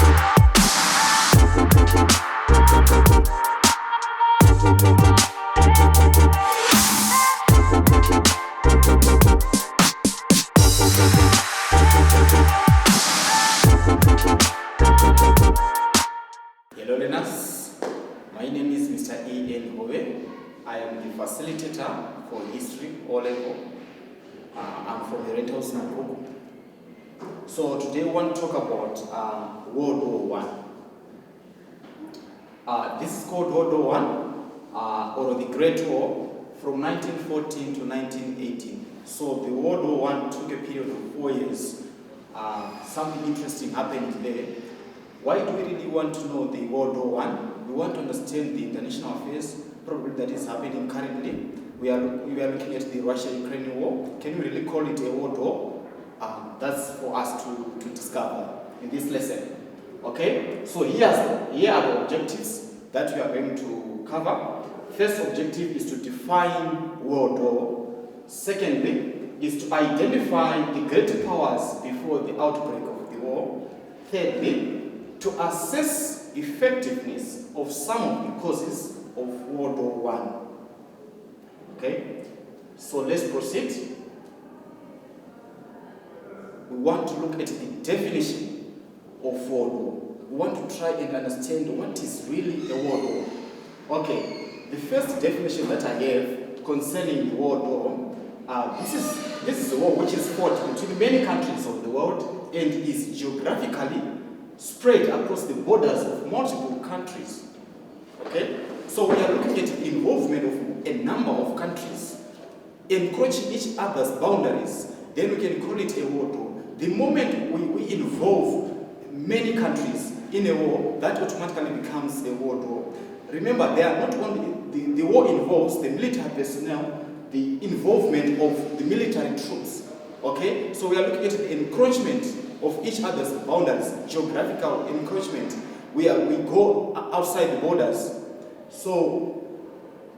Hello learners, my name is Mr. E.N. Hove. I am the facilitator for History O-Level. I'm from the Rentals Nabuku. So today we want to talk about World War I. This is called World War I, or the Great War, from 1914 to 1918. So the World War I took a period of 4 years. Something interesting happened there. Why do we really want to know the World War I? We want to understand the international affairs probably that is happening currently. We are looking at the Russia-Ukraine war. Can we really call it a world war? That's for us to discover in this lesson. Okay? So here are the objectives that we are going to cover. First objective is to define world war. Secondly is to identify the great powers before the outbreak of the war. Thirdly, to assess effectiveness of some of the causes of World War I. Okay? So let's proceed. We want to look at the definition of World War. We want to try and understand what is really a World War. Okay, the first definition that I have concerning the World War, this is a war which is fought between many countries of the world and is geographically spread across the borders of multiple countries. Okay? So we are looking at the involvement of a number of countries encroaching each other's boundaries. Then we can call it a world war. The moment we involve many countries in a war, that automatically becomes a world war. Remember, they are not only the war involves the military personnel, the involvement of the military troops. Okay? So we are looking at the encroachment of each other's boundaries, geographical encroachment. We go outside the borders. So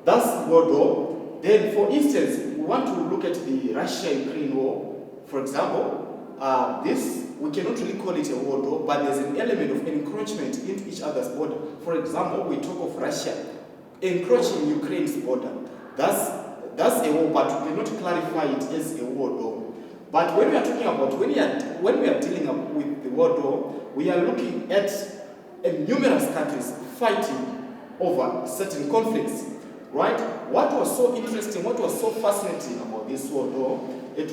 that's World War. Then, for instance, we want to look at the Russia-Ukraine war. For example, this we cannot really call it a world war, but there's an element of encroachment into each other's border. For example, we talk of Russia encroaching Ukraine's border. That's a war, but we cannot clarify it as a world war. But when we are talking about, when we are dealing with the World War, we are looking at numerous countries fighting over certain conflicts, right? What was so interesting, what was so fascinating about this World War, it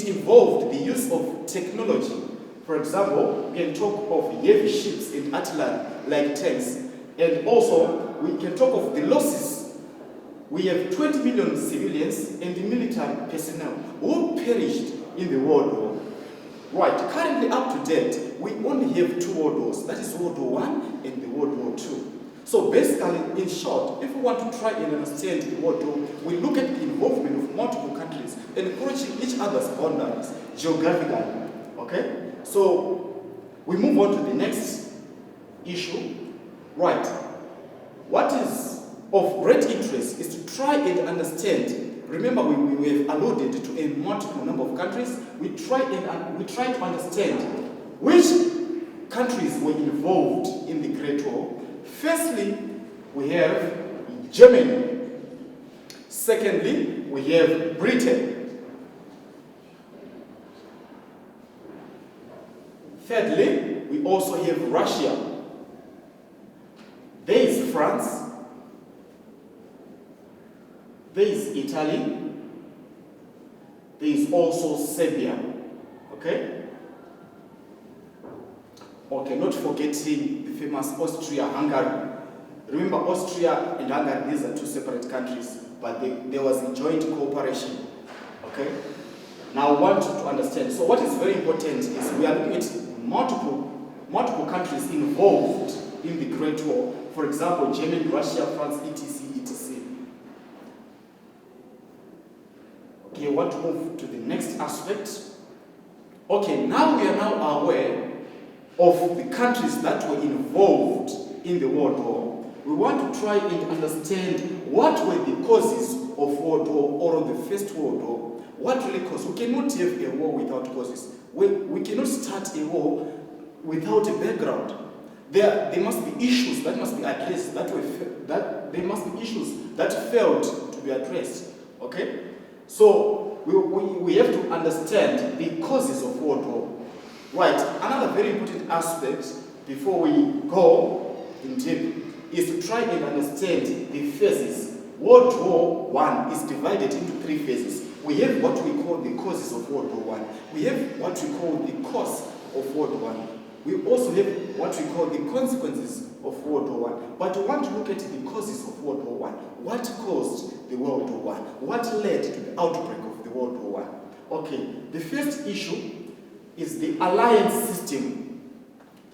involved the use of technology. For example, we can talk of heavy ships and artillery like tanks, and also we can talk of the losses. We have 20 million civilians and the military personnel who perished in the World War. Right, currently up to date, we only have 2 World Wars. That is World War I and the World War II. So basically, in short, if we want to try and understand the World War, we look at the involvement of multiple countries and encroaching each other's boundaries geographically. Okay? So we move on to the next issue. Right. What is of great interest is to try and understand. Remember, we have alluded to a multiple number of countries. We try to understand which countries were involved in the Great War. Firstly, we have Germany. Secondly, we have Britain. Thirdly, we also have Russia. There is France. There is Italy. There is also Serbia. Okay? Okay, not forgetting the famous Austria-Hungary. Remember, Austria and Hungary, these are 2 separate countries, but there was a joint cooperation. Okay? Now, I want you to understand. So what is very important is we are looking at multiple countries involved in the Great War. For example, Germany, Russia, France, etc. Okay, I want to move to the next aspect. Okay, now we are now aware of the countries that were involved in the World War. We want to try and understand what were the causes of World War or the First World War. What really caused? We cannot have a war without causes. We cannot start a war without a background. There must be issues that must be addressed, that there must be issues that failed to be addressed. Okay? So we have to understand the causes of World War. Right, another very important aspect before we go in deep is to try and understand the phases. World War I is divided into 3 phases. We have what we call the causes of World War I. We have what we call the cause of World War I. We also have what we call the consequences of World War I. But we want to look at the causes of World War I. What caused the World War I? What led to the outbreak of the World War I? Okay, the first issue is the alliance system.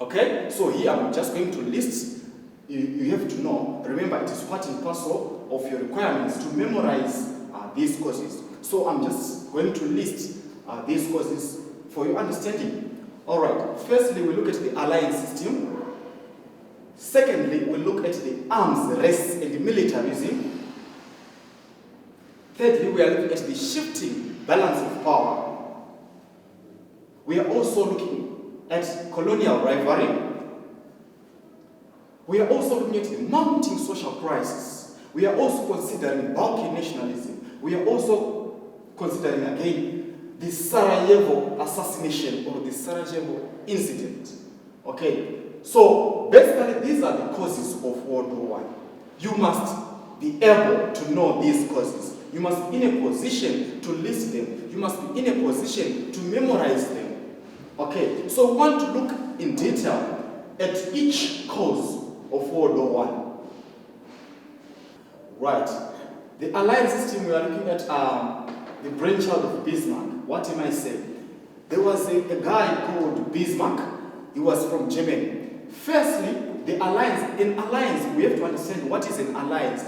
Okay, so here I'm just going to list, you have to know, remember it is part and parcel of your requirements to memorize these causes. So I'm just going to list these causes for your understanding. Alright, firstly we look at the alliance system. Secondly, we look at the arms race and militarism. Thirdly, we are looking at the shifting balance of power. We are also looking at colonial rivalry. We are also looking at the mounting social crisis. We are also considering Balkan nationalism. We are also considering again the Sarajevo assassination or the Sarajevo incident. Okay, so basically these are the causes of World War I. You must be able to know these causes. You must be in a position to list them. You must be in a position to memorize them. Okay, so we want to look in detail at each cause of World War I. Right, the alliance system we are looking at the brainchild of Bismarck. What am I saying? There was a guy called Bismarck. He was from Germany. Firstly, the alliance. In alliance, we have to understand what is an alliance.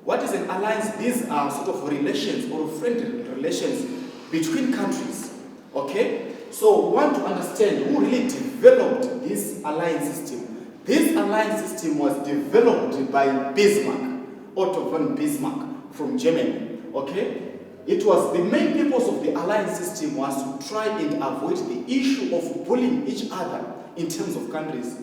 What is an alliance? These are sort of relations or friendly relations between countries. Okay? So we want to understand who really developed this alliance system. This alliance system was developed by Bismarck, Otto von Bismarck from Germany. Okay? It was the main purpose of the alliance system was to try and avoid the issue of bullying each other in terms of countries.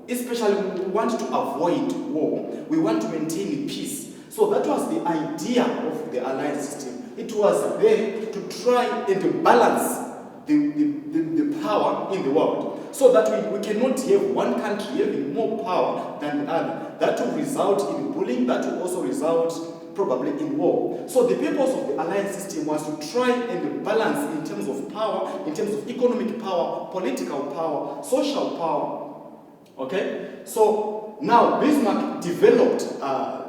Especially we want to avoid war. We want to maintain peace. So that was the idea of the alliance system. It was there to try and balance the power in the world, so that we cannot have one country having more power than the other. That will result in bullying, that will also result probably in war. So the purpose of the alliance system was to try and balance in terms of power, in terms of economic power, political power, social power. Okay? So now Bismarck developed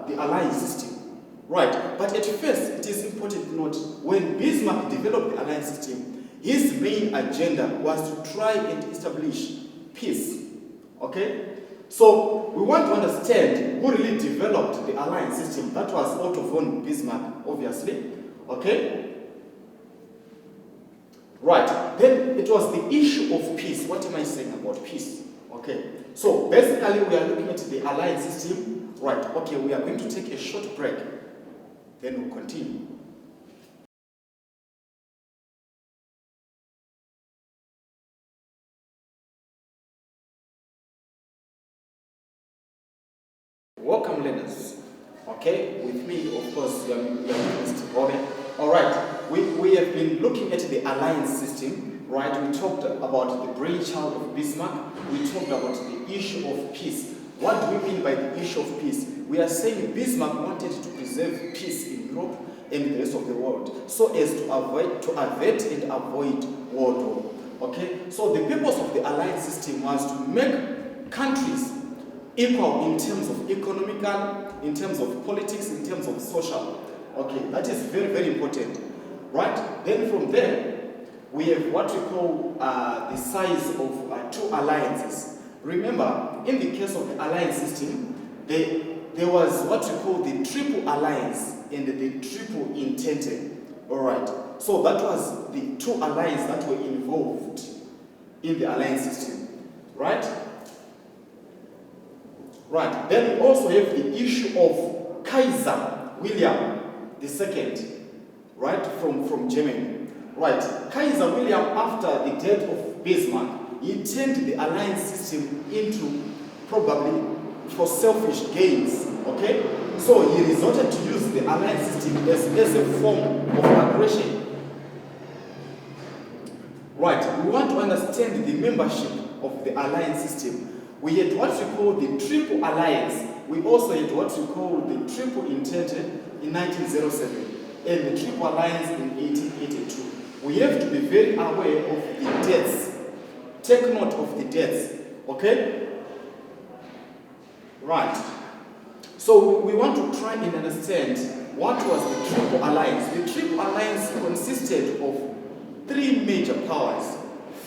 the alliance system. Right, but at first it is important to note when Bismarck developed the alliance system, his main agenda was to try and establish peace. Okay? So we want to understand who really developed the alliance system. That was Otto von Bismarck, obviously. Okay? Right. Then it was the issue of peace. What am I saying about peace? Okay. So basically we are looking at the alliance system. Right. Okay, we are going to take a short break. Then we'll continue. Welcome, learners. Okay, with me, of course, you are Mr. Bobby. All right, we have been looking at the alliance system, right? We talked about the brainchild of Bismarck. We talked about the issue of peace. What do we mean by the issue of peace? We are saying Bismarck wanted to preserve peace in Europe and the rest of the world, so as to avert and avoid world war. Okay, so the purpose of the alliance system was to make countries equal in terms of economical, in terms of politics, in terms of social. Okay, that is very, very important. Right? Then from there, we have what we call the size of 2 alliances. Remember, in the case of the alliance system, there was what we call the Triple Alliance and the Triple Entente. Alright, so that was the 2 alliances that were involved in the alliance system. Right? Right, then we also have the issue of Kaiser William II, right, from Germany. Right, Kaiser William, after the death of Bismarck, he turned the alliance system into probably for selfish gains, okay? So he resorted to use the alliance system as a form of aggression. Right, we want to understand the membership of the alliance system. We had what we call the Triple Alliance. We also had what we call the Triple Entente in 1907 and the Triple Alliance in 1882. We have to be very aware of the dates. Take note of the dates, okay? Right. So we want to try and understand what was the Triple Alliance. The Triple Alliance consisted of three major powers.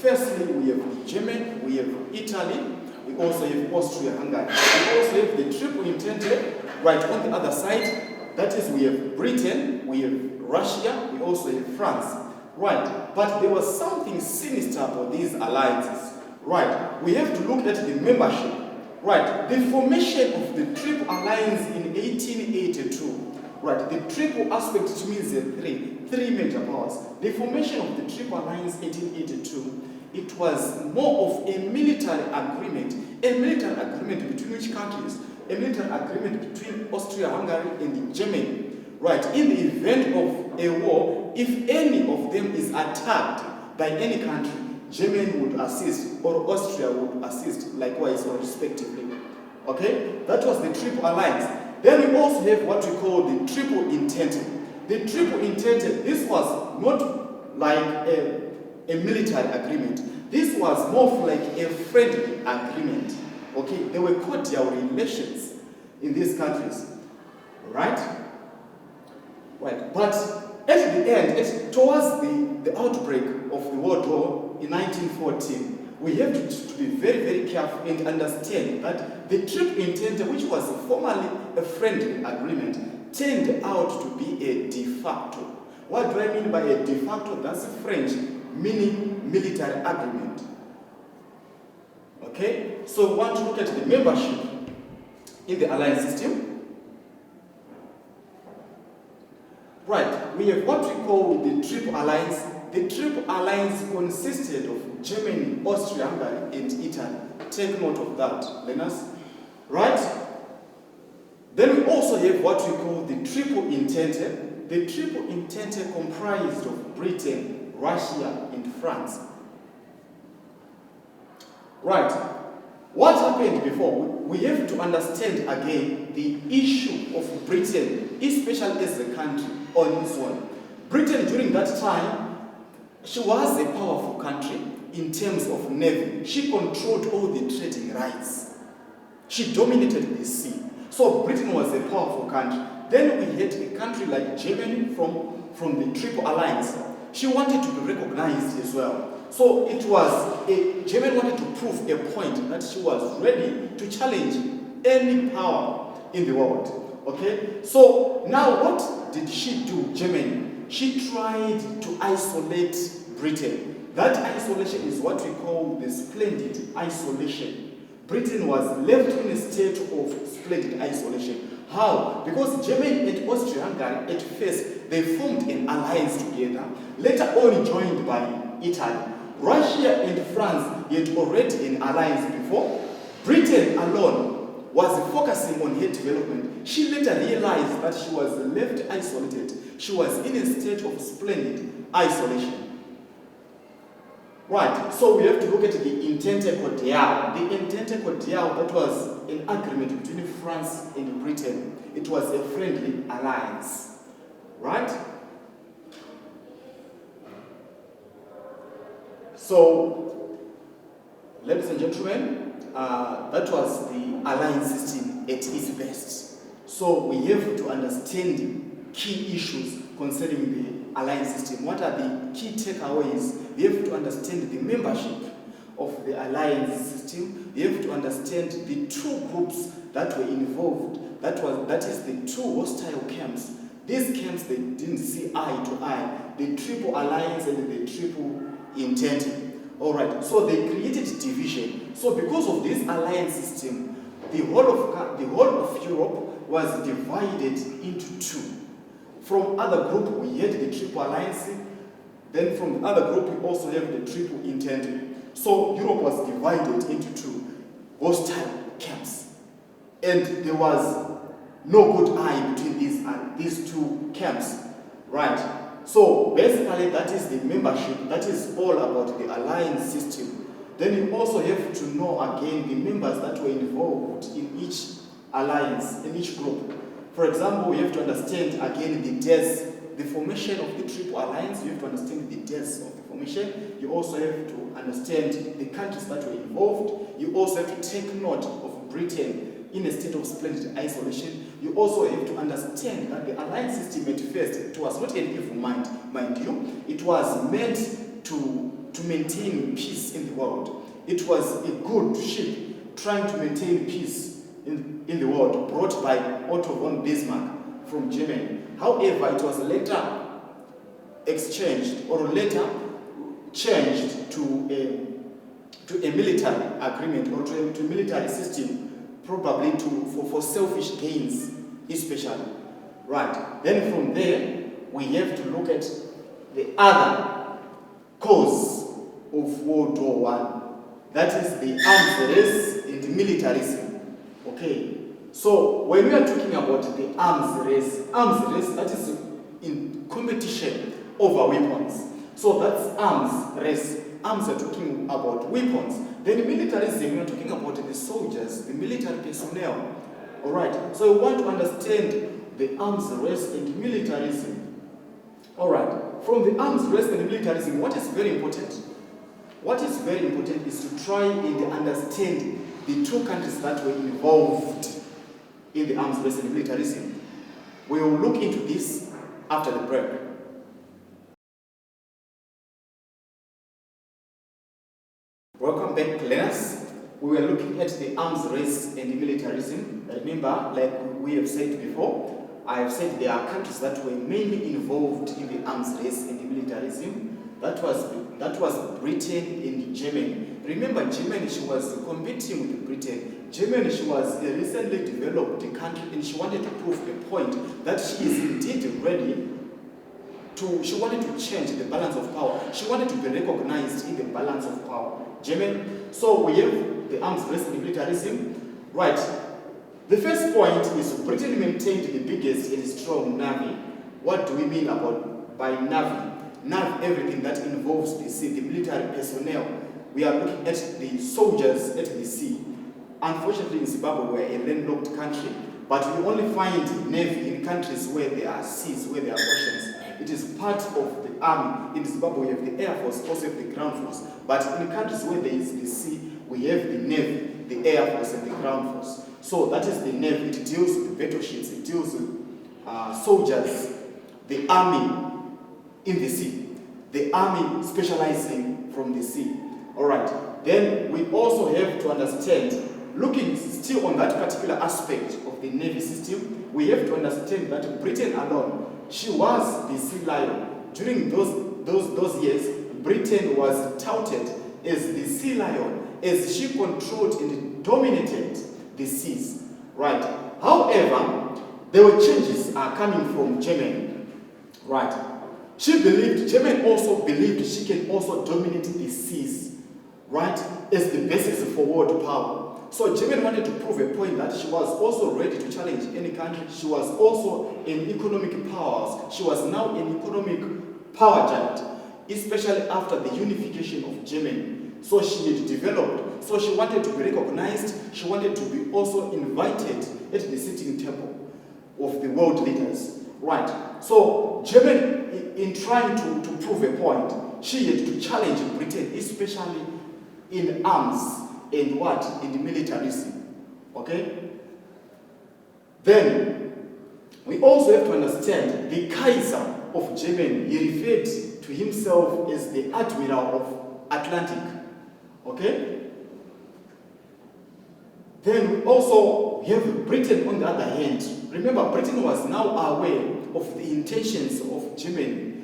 Firstly, we have Germany, we have Italy, we also have Austria-Hungary. We also have the Triple Entente right on the other side. That is, we have Britain, we have Russia, we also have France. Right, but there was something sinister about these alliances. Right, we have to look at the membership. Right, the formation of the Triple Alliance in 1882. Right, the triple aspect, which means three major powers. The formation of the Triple Alliance 1882, it was more of a military agreement. A military agreement between which countries? A military agreement between Austria-Hungary and Germany. Right, in the event of a war, if any of them is attacked by any country, Germany would assist or Austria would assist likewise or respectively. Okay, that was the Triple Alliance. Then we also have what we call the Triple Entente. The Triple Entente, this was not like a military agreement. This was more of like a friendly agreement. Okay, there were cordial relations in these countries. Right? Right, but at the end, towards the outbreak of the World War in 1914, we have to be very, very careful and understand that the Triple Entente, which was formerly a friendly agreement, turned out to be a de facto. What do I mean by a de facto? That's French, meaning military agreement. Okay, so we want to look at the membership in the alliance system. Right, we have what we call the Triple Alliance. The Triple Alliance consisted of Germany, Austria-Hungary, and Italy. Take note of that, learners. Right? Then we also have what we call the Triple Entente. The Triple Entente comprised of Britain, Russia, and France. Right. What happened before? We have to understand again the issue of Britain, especially as a country on its own. Britain during that time, she was a powerful country in terms of navy. She controlled all the trading rights. She dominated the sea. So Britain was a powerful country. Then we had a country like Germany from the Triple Alliance. She wanted to be recognized as well. So it was Germany wanted to prove a point that she was ready to challenge any power in the world. Okay? So now what did she do, Germany? She tried to isolate Britain. That isolation is what we call the splendid isolation. Britain was left in a state of splendid isolation. How? Because Germany and Austria-Hungary at first, they formed an alliance together, later on joined by Italy. Russia and France had already an alliance before. Britain alone was focusing on her development. She later realized that she was left isolated. She was in a state of splendid isolation. Right, so we have to look at the Entente Cordiale. The Entente Cordiale, that was an agreement between France and Britain. It was a friendly alliance. Right? So, ladies and gentlemen, that was the alliance system at its best. So we have to understand key issues concerning the alliance system. What are the key takeaways? We have to understand the membership of the alliance system. We have to understand the two groups that were involved. That is the two hostile camps. These camps, they didn't see eye to eye. The Triple Alliance and the Triple Entente. All right, so they created division. So because of this alliance system, the whole of Europe was divided into two. From other group, we had the Triple Alliance. Then from the other group, we also have the Triple Entente. So Europe was divided into two hostile camps. And there was no good eye between these two camps, right? So basically that is the membership, that is all about the alliance system. Then you also have to know again the members that were involved in each alliance, in each group. For example, you have to understand again the deaths, the formation of the Triple Alliance. You have to understand the deaths of the formation. You also have to understand the countries that were involved. You also have to take note of Britain in a state of splendid isolation. You also have to understand that the alliance system at first, it was not an evil mind you. It was meant to maintain peace in the world. It was a good ship trying to maintain peace in the world, brought by Otto von Bismarck from Germany. However, it was later exchanged or later changed to a military agreement or to a military system, probably for selfish gains especially. Right. Then from there, we have to look at the other cause of World War I. That is the arms race and militarism. Okay. So when we are talking about the arms race, that is in competition over weapons. So that's arms race. Arms are talking about weapons. Then militarism, we are talking about the soldiers, the military personnel. All right. So we want to understand the arms race and militarism. All right. From the arms race and militarism, what is very important? What is very important is to try and understand the two countries that were involved in the arms race and militarism. We will look into this after the break. Welcome back, learners. We were looking at the arms race and militarism. Remember, like we have said before, I have said there are countries that were mainly involved in the arms race and the militarism. That was Britain and Germany. Remember, Germany, she was competing with Britain. Germany, she was a recently developed country, and she wanted to prove a point that she is indeed ready to, she wanted to change the balance of power. She wanted to be recognized in the balance of power. Germany. So we have the arms race and militarism. Right. The first point is Britain maintained the biggest and strong navy. What do we mean by navy? Navy, everything that involves the sea, the military personnel. We are looking at the soldiers at the sea. Unfortunately, in Zimbabwe, we are a landlocked country, but we only find navy in countries where there are seas, where there are oceans. It is part of the army. In Zimbabwe, we have the air force, also have the ground force. But in countries where there is the sea, we have the navy, the air force, and the ground force. So that is the navy. It deals with battleships. It deals with soldiers, the army in the sea, the army specializing from the sea. All right. Then we also have to understand, looking still on that particular aspect of the navy system, we have to understand that Britain alone, she was the sea lion. During those years, Britain was touted as the sea lion, as she controlled and dominated the seas. Right. However, there were changes coming from Germany. Right. Germany also believed she can also dominate the seas, right, as the basis for world power. So Germany wanted to prove a point that she was also ready to challenge any country. She was also an economic power. She was now an economic power giant, especially after the unification of Germany. So she had developed. So she wanted to be recognized. She wanted to be also invited at the sitting table of the world leaders. Right. So Germany, in trying to prove a point, she had to challenge Britain, especially in arms and what? In the militarism. Okay? Then, we also have to understand the Kaiser of Germany. He referred to himself as the Admiral of Atlantic. Okay? Then we also have Britain on the other hand. Remember, Britain was now aware of the intentions of Germany.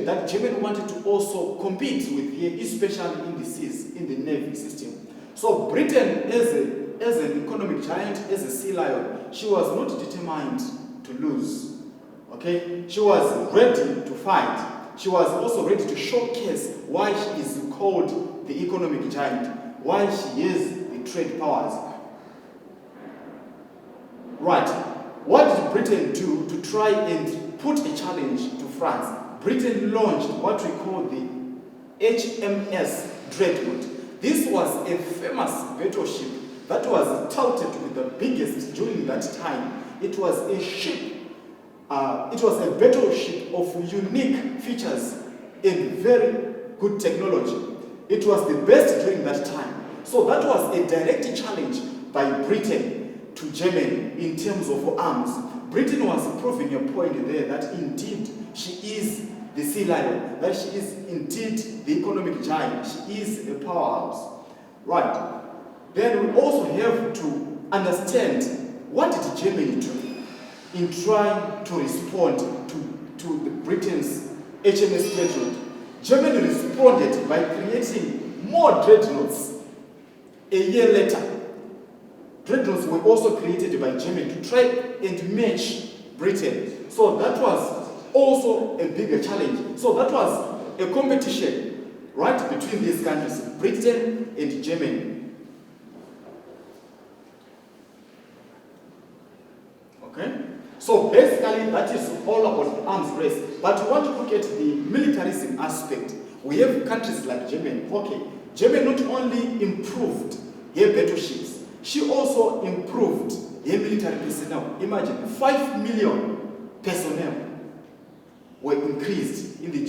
That Germany wanted to also compete with her, especially in the seas, in the navy system. So Britain, as an economic giant, as a sea lion, she was not determined to lose. Okay? She was ready to fight. She was also ready to showcase why she is called the economic giant, why she is the trade powers. Right. What did Britain do to try and put a challenge to France? Britain launched what we call the HMS Dreadnought. This was a famous battleship that was touted to be the biggest during that time. It was a ship, it was a battleship of unique features and very good technology. It was the best during that time. So that was a direct challenge by Britain to Germany in terms of arms. Britain was proving a point there that indeed she is the sea lion, that she is indeed the economic giant, she is a powerhouse. Right. Then we also have to understand what did Germany do in trying to respond to the Britain's HMS Dreadnought. Germany responded by creating more dreadnoughts. A year later, dreadnoughts were also created by Germany to try and match Britain. So that was also a bigger challenge. So that was a competition, right, between these countries, Britain and Germany. Okay? So basically, that is all about the arms race. But we want to look at the militarism aspect. We have countries like Germany. Okay, Germany not only improved her battleships, she also improved her military personnel. Imagine 5 million personnel were increased in the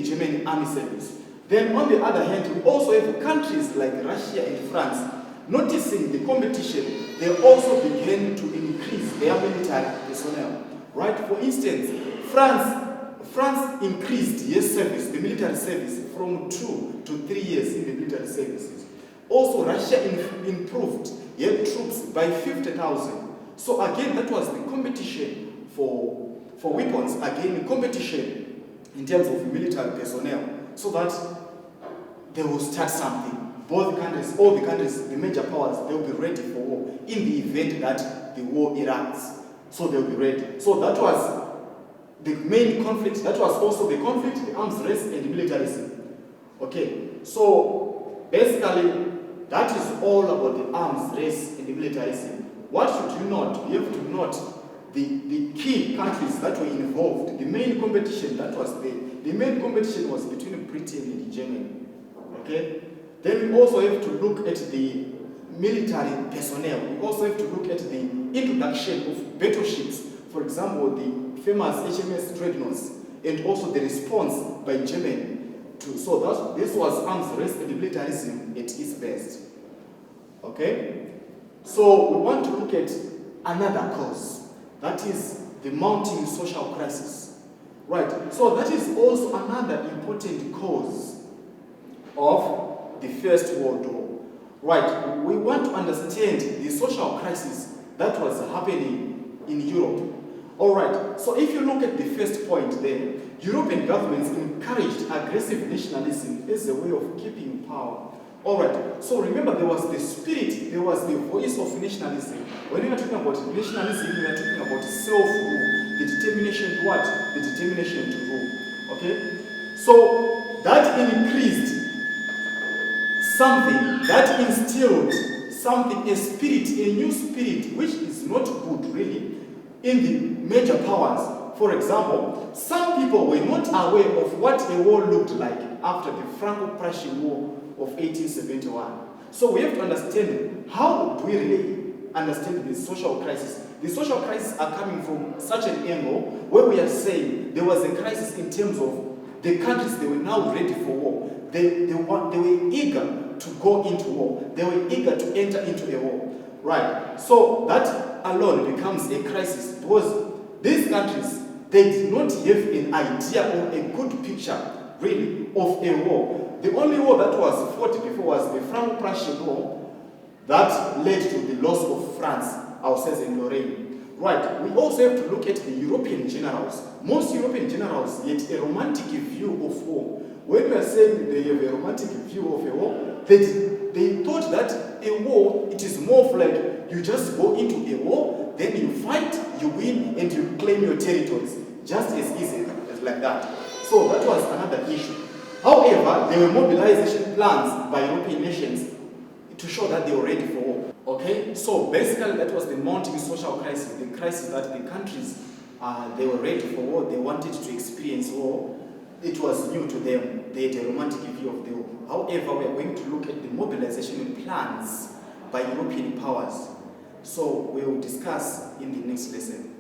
German army service. Then on the other hand, we also have countries like Russia and France. Noticing the competition, they also began to increase their military personnel. Right? For instance, France increased their service, the military service, from 2 to 3 years in the military services. Also, Russia improved their troops by 50,000. So again, that was the competition for weapons. Again, competition in terms of military personnel, so that they will start something. Both countries, all the countries, the major powers, they will be ready for war in the event that the war erupts. So they will be ready. So that was the main conflict. That was also the conflict, the arms race and the militarism. Okay, so basically, that is all about the arms race and the militarism. What should you note? You have to note the key countries that were involved. The main competition was between Britain and Germany. Okay. Then we also have to look at the military personnel. We also have to look at the introduction of battleships. For example, the famous HMS Dreadnoughts, and also the response by Germany. So this was arms race and militarism at its best. Okay? So we want to look at another cause. That is the mounting social crisis. Right? So that is also another important cause of the First World War. Right, we want to understand the social crisis that was happening in Europe. All right, so if you look at the first point there, European governments encouraged aggressive nationalism as a way of keeping power. All right, so remember there was the spirit, there was the voice of nationalism. When we are talking about nationalism, we are talking about self-rule, the determination to what? The determination to rule. Okay, so that increased something, that instilled something, a spirit, a new spirit, which is not good really, in the major powers. For example, some people were not aware of what a war looked like after the Franco-Prussian War of 1871. So we have to understand, how do we really understand the social crisis? The social crises are coming from such an angle where we are saying there was a crisis in terms of the countries, they were now ready for war. They were eager to go into war. They were eager to enter into a war. Right. So that alone becomes a crisis because these countries, they did not have an idea or a good picture, really, of a war. The only war that was fought before was the Franco-Prussian War that led to the loss of France, Alsace and Lorraine. Right, we also have to look at the European generals. Most European generals had a romantic view of war. When we are saying they have a romantic view of a war, they thought that a war, it is more of like you just go into a war, then you fight, you win, and you claim your territories. Just as easy as like that. So that was another issue. However, there were mobilization plans by European nations to show that they were ready for war. Okay, so basically that was the mounting social crisis, the crisis that the countries, they were ready for war, they wanted to experience war. It was new to them, they had a romantic view of the war. However, we are going to look at the mobilization plans by European powers. So we will discuss in the next lesson.